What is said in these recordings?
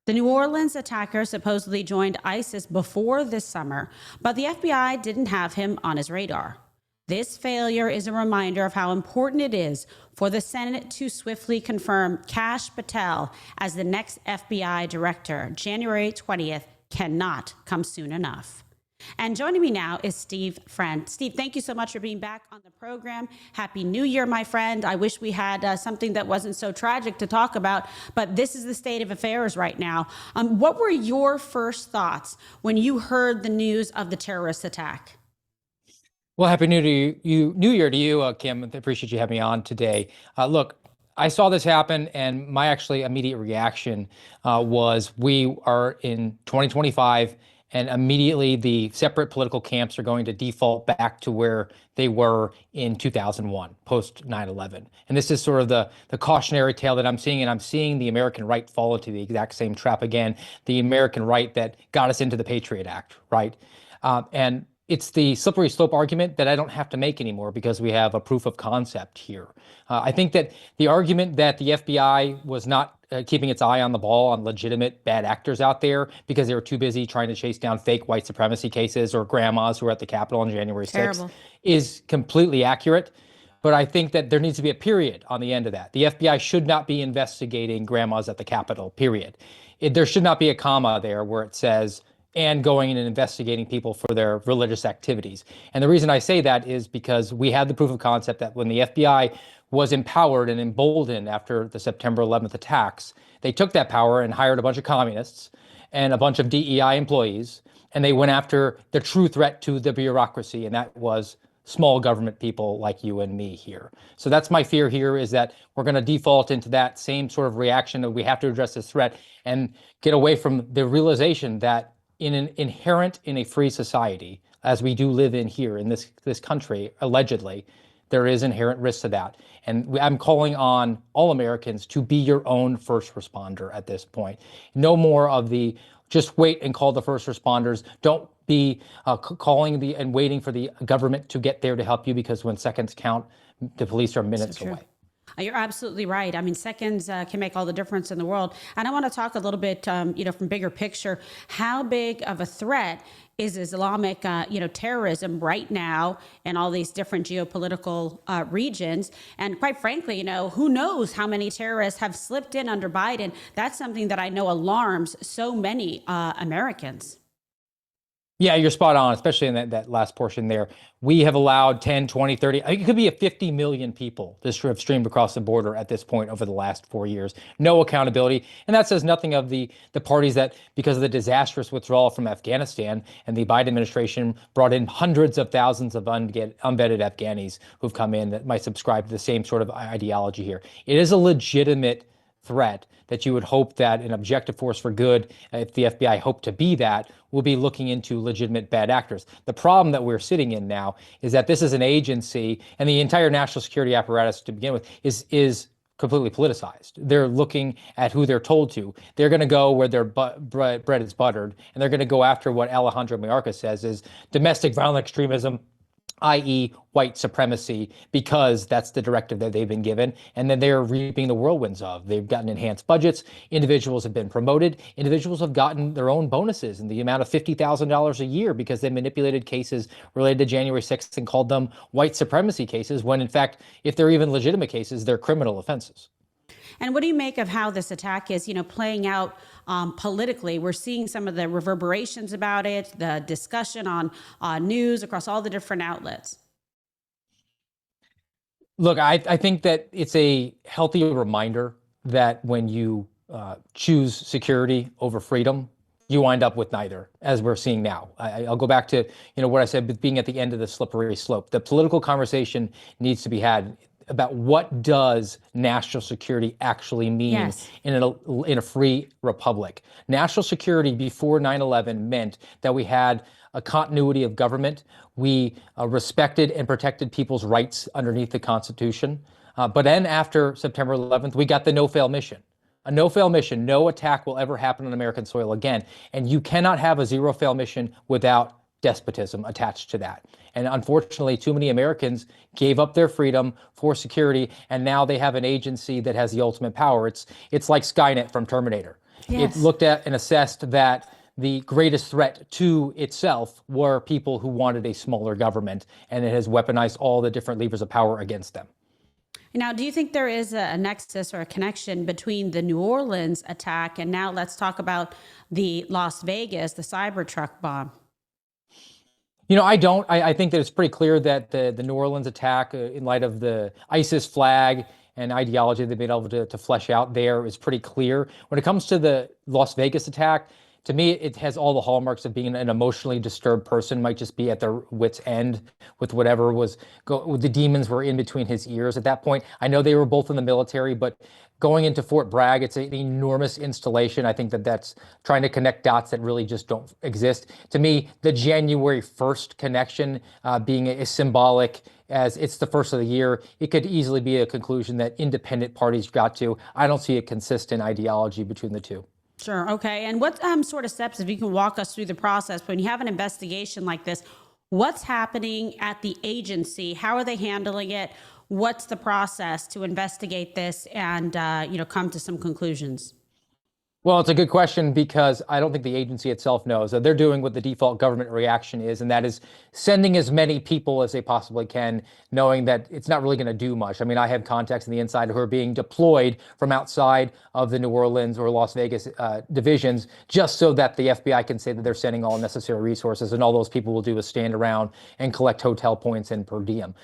The New Orleans attacker supposedly joined ISIS before this summer, but the FBI didn't have him on his radar. This failure is a reminder of how important it is for the Senate to swiftly confirm Kash Patel as the next FBI director. January 20th cannot come soon enough. And joining me now is Steve Friend. Steve, thank you so much for being back on the program. Happy New Year, my friend. I wish we had something that wasn't so tragic to talk about, but this is the state of affairs right now. What were your first thoughts when you heard the news of the terrorist attack? Well, Happy New Year to you, Kim. I appreciate you having me on today. Look, I saw this happen, and my actually immediate reaction was we are in 2025, and immediately the separate political camps are going to default back to where they were in 2001, post 9/11. And this is sort of the cautionary tale that I'm seeing, and I'm seeing the American right fall into the exact same trap again, the American right that got us into the Patriot Act, right? And it's the slippery slope argument that I don't have to make anymore because we have a proof of concept here. I think that the argument that the FBI was not keeping its eye on the ball on legitimate bad actors out there because they were too busy trying to chase down fake white supremacy cases or grandmas who were at the Capitol on January 6th is completely accurate. But I think that there needs to be a period on the end of that. The FBI should not be investigating grandmas at the Capitol, period. There should not be a comma there where it says, and going in and investigating people for their religious activities. And the reason I say that is because we had the proof of concept that when the FBI was empowered and emboldened after the September 11th attacks, they took that power and hired a bunch of communists and a bunch of DEI employees, and they went after the true threat to the bureaucracy, and that was small government people like you and me here. So that's my fear here, is that we're going to default into that same sort of reaction that we have to address this threat and get away from the realization that inherent in a free society, as we do live in here in this country, allegedly, there is inherent risk to that. And I'm calling on all Americans to be your own first responder at this point. No more of the just wait and call the first responders. Don't be calling and waiting for the government to get there to help you, because when seconds count, the police are minutes away. You're absolutely right. I mean, seconds can make all the difference in the world. And I want to talk a little bit, from bigger picture. How big of a threat is Islamic, terrorism right now in all these different geopolitical regions? And quite frankly, who knows how many terrorists have slipped in under Biden? That's something that I know alarms so many Americans. Yeah, you're spot on, especially in that last portion there. We have allowed 10, 20, 30, I think it could be 50 million people that have streamed across the border at this point over the last 4 years. No accountability. And that says nothing of the parties that, because of the disastrous withdrawal from Afghanistan, and the Biden administration brought in hundreds of thousands of unvetted Afghanis who've come in that might subscribe to the same sort of ideology here. It is a legitimate threat that you would hope that an objective force for good, if the FBI hoped to be that, will be looking into legitimate bad actors. The problem that we're sitting in now is that this is an agency, and the entire national security apparatus to begin with is completely politicized. They're looking at who they're told to. They're going to go where their bread is buttered, and they're going to go after what Alejandro Mayorkas says is domestic violent extremism, i.e. white supremacy, because that's the directive that they've been given, and then they're reaping the whirlwinds of. They've gotten enhanced budgets, individuals have been promoted, individuals have gotten their own bonuses in the amount of $50,000 a year because they manipulated cases related to January 6th and called them white supremacy cases, when in fact, if they're even legitimate cases, they're criminal offenses. And what do you make of how this attack is, playing out politically? We're seeing some of the reverberations about it, the discussion on news across all the different outlets. Look, I think that it's a healthy reminder that when you choose security over freedom, you wind up with neither, as we're seeing now. I'll go back to what I said, being at the end of the slippery slope. The political conversation needs to be had about what does national security actually mean in a free republic. National security before 9/11 meant that we had a continuity of government. We respected and protected people's rights underneath the Constitution. But then after September 11th, we got the no-fail mission. A no-fail mission, no attack will ever happen on American soil again. And you cannot have a zero-fail mission without despotism attached to that. And unfortunately, too many Americans gave up their freedom for security, and now they have an agency that has the ultimate power. It's like Skynet from Terminator. It Yes. looked at and assessed that the greatest threat to itself were people who wanted a smaller government, and it has weaponized all the different levers of power against them. Now, do you think there is a nexus or a connection between the New Orleans attack and now let's talk about the Las Vegas, the Cybertruck bomb? I don't. I think that it's pretty clear that the New Orleans attack, in light of the ISIS flag and ideology they've been able to flesh out there, is pretty clear. When it comes to the Las Vegas attack, to me, it has all the hallmarks of being an emotionally disturbed person, might just be at their wits' end with whatever the demons were in between his ears at that point. I know they were both in the military, but going into Fort Bragg, it's an enormous installation. I think that that's trying to connect dots that really just don't exist. To me, the January 1st connection being a symbolic, as it's the first of the year, it could easily be a conclusion that independent parties got to. I don't see a consistent ideology between the two. Sure. Okay. And what sort of steps, if you can walk us through the process, when you have an investigation like this, what's happening at the agency? How are they handling it? What's the process to investigate this and, come to some conclusions? Well, it's a good question because I don't think the agency itself knows. They're doing what the default government reaction is, and that is sending as many people as they possibly can, knowing that it's not really going to do much. I mean, I have contacts on the inside who are being deployed from outside of the New Orleans or Las Vegas divisions, just so that the FBI can say that they're sending all necessary resources, and all those people will do is stand around and collect hotel points and per diem.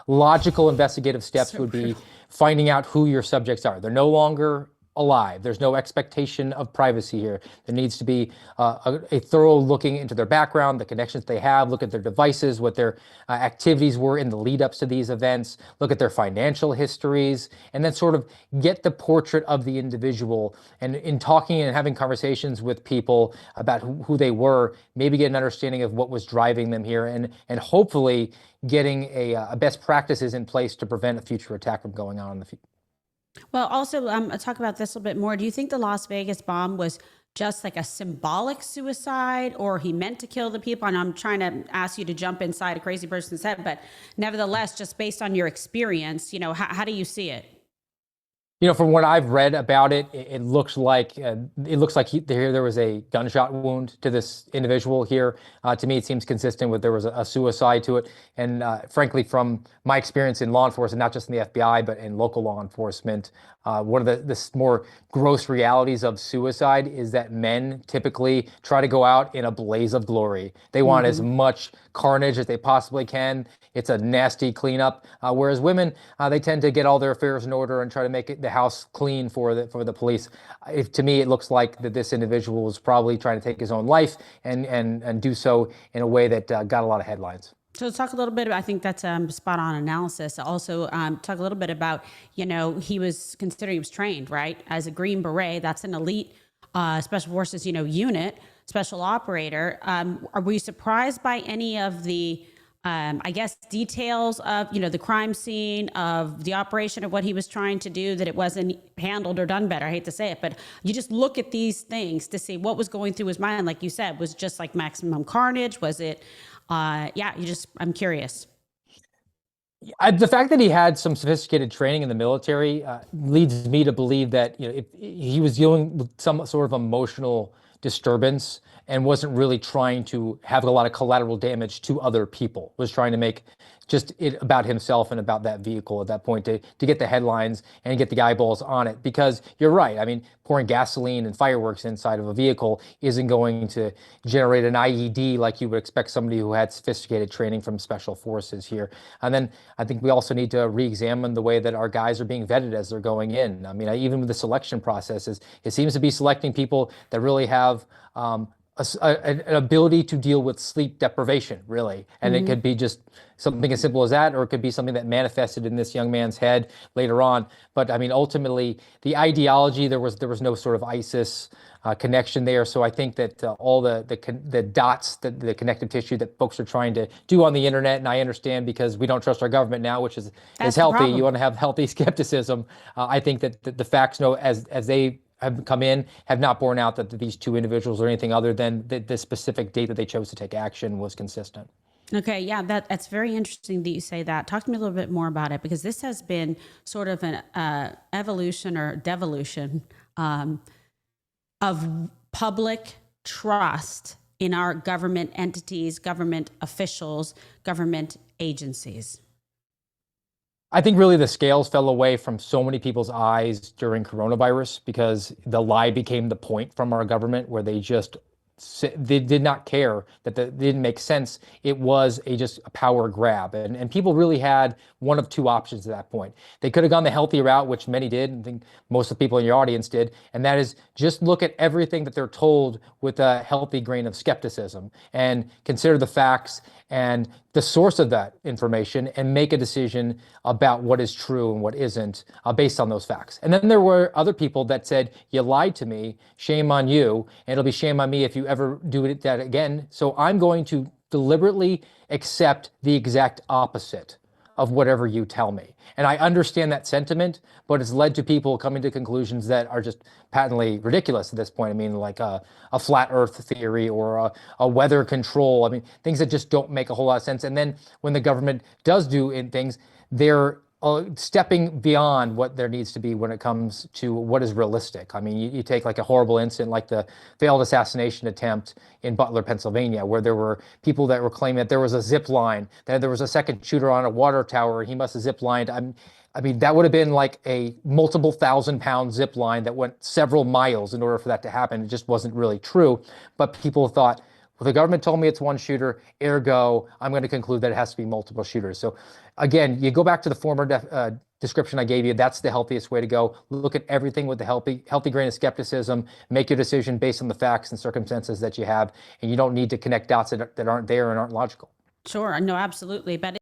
Logical investigative steps would be finding out who your subjects are. They're no longer alive. There's no expectation of privacy here. There needs to be a thorough looking into their background, the connections they have, look at their devices, what their activities were in the lead ups to these events, look at their financial histories, and then sort of get the portrait of the individual. And in talking and having conversations with people about who they were, maybe get an understanding of what was driving them here, and hopefully getting a best practices in place to prevent a future attack from going on in the future. Well, also, talk about this a little bit more. Do you think the Las Vegas bomb was just like a symbolic suicide, or he meant to kill the people? And I'm trying to ask you to jump inside a crazy person's head, but nevertheless, just based on your experience, how do you see it? From what I've read about it, it looks like there was a gunshot wound to this individual here. To me, it seems consistent with there was a suicide to it. And frankly, from my experience in law enforcement, not just in the FBI, but in local law enforcement, one of the more gross realities of suicide is that men typically try to go out in a blaze of glory. They want as much carnage as they possibly can. It's a nasty cleanup. Whereas women, they tend to get all their affairs in order and try to make the house clean for the police. To me, it looks like that this individual was probably trying to take his own life and do so in a way that got a lot of headlines. So let's talk a little bit about, I think that's spot on analysis. Also, talk a little bit about, he was trained, right? As a Green Beret, that's an elite special forces, unit, special operator. Are we surprised by any of the, details of, the crime scene, of the operation, of what he was trying to do, that it wasn't handled or done better? I hate to say it, but you just look at these things to see what was going through his mind. Like you said, was just like maximum carnage? Was it, I'm curious. The fact that he had some sophisticated training in the military leads me to believe that if he was dealing with some sort of emotional disturbance and wasn't really trying to have a lot of collateral damage to other people, was trying to make just it about himself and about that vehicle at that point to get the headlines and get the eyeballs on it. Because you're right. I mean, pouring gasoline and fireworks inside of a vehicle isn't going to generate an IED like you would expect somebody who had sophisticated training from special forces here. And then I think we also need to re-examine the way that our guys are being vetted as they're going in. I mean, even with the selection processes, it seems to be selecting people that really have an ability to deal with sleep deprivation, really. And it could be just something as simple as that, or it could be something that manifested in this young man's head later on. But I mean, ultimately, the ideology, there was no sort of ISIS connection there. So I think that all the dots, the connective tissue that folks are trying to do on the internet, and I understand because we don't trust our government now, which is healthy. You want to have healthy skepticism. I think that the facts, as they have come in, have not borne out that these two individuals or anything other than the specific date that they chose to take action was consistent. Okay, yeah, that's very interesting that you say that. Talk to me a little bit more about it, because this has been sort of an evolution or devolution of public trust in our government entities, government officials, government agencies? I think really the scales fell away from so many people's eyes during coronavirus because the lie became the point from our government where they did not care that it didn't make sense. It was just a power grab. And people really had one of two options at that point. They could have gone the healthy route, which many did, and I think most of the people in your audience did, and that is just look at everything that they're told with a healthy grain of skepticism and consider the facts and the source of that information and make a decision about what is true and what isn't based on those facts. And then there were other people that said, you lied to me, shame on you, and it'll be shame on me if you ever do that again. So I'm going to deliberately accept the exact opposite of whatever you tell me. And I understand that sentiment, but it's led to people coming to conclusions that are just patently ridiculous at this point. I mean, like a flat earth theory or a weather control. I mean, things that just don't make a whole lot of sense. And then when the government does do things, they're stepping beyond what there needs to be when it comes to what is realistic. I mean, you take like a horrible incident like the failed assassination attempt in Butler, Pennsylvania, where there were people that were claiming that there was a zip line, that there was a second shooter on a water tower, and he must have zip lined. I mean, that would have been like a multiple thousand-pound zip line that went several miles in order for that to happen. It just wasn't really true. But people thought, well, the government told me it's one shooter, ergo, I'm going to conclude that it has to be multiple shooters. So again, you go back to the former description I gave you. That's the healthiest way to go. Look at everything with a healthy grain of skepticism. Make your decision based on the facts and circumstances that you have. And you don't need to connect dots that aren't there and aren't logical. Sure. No, absolutely. But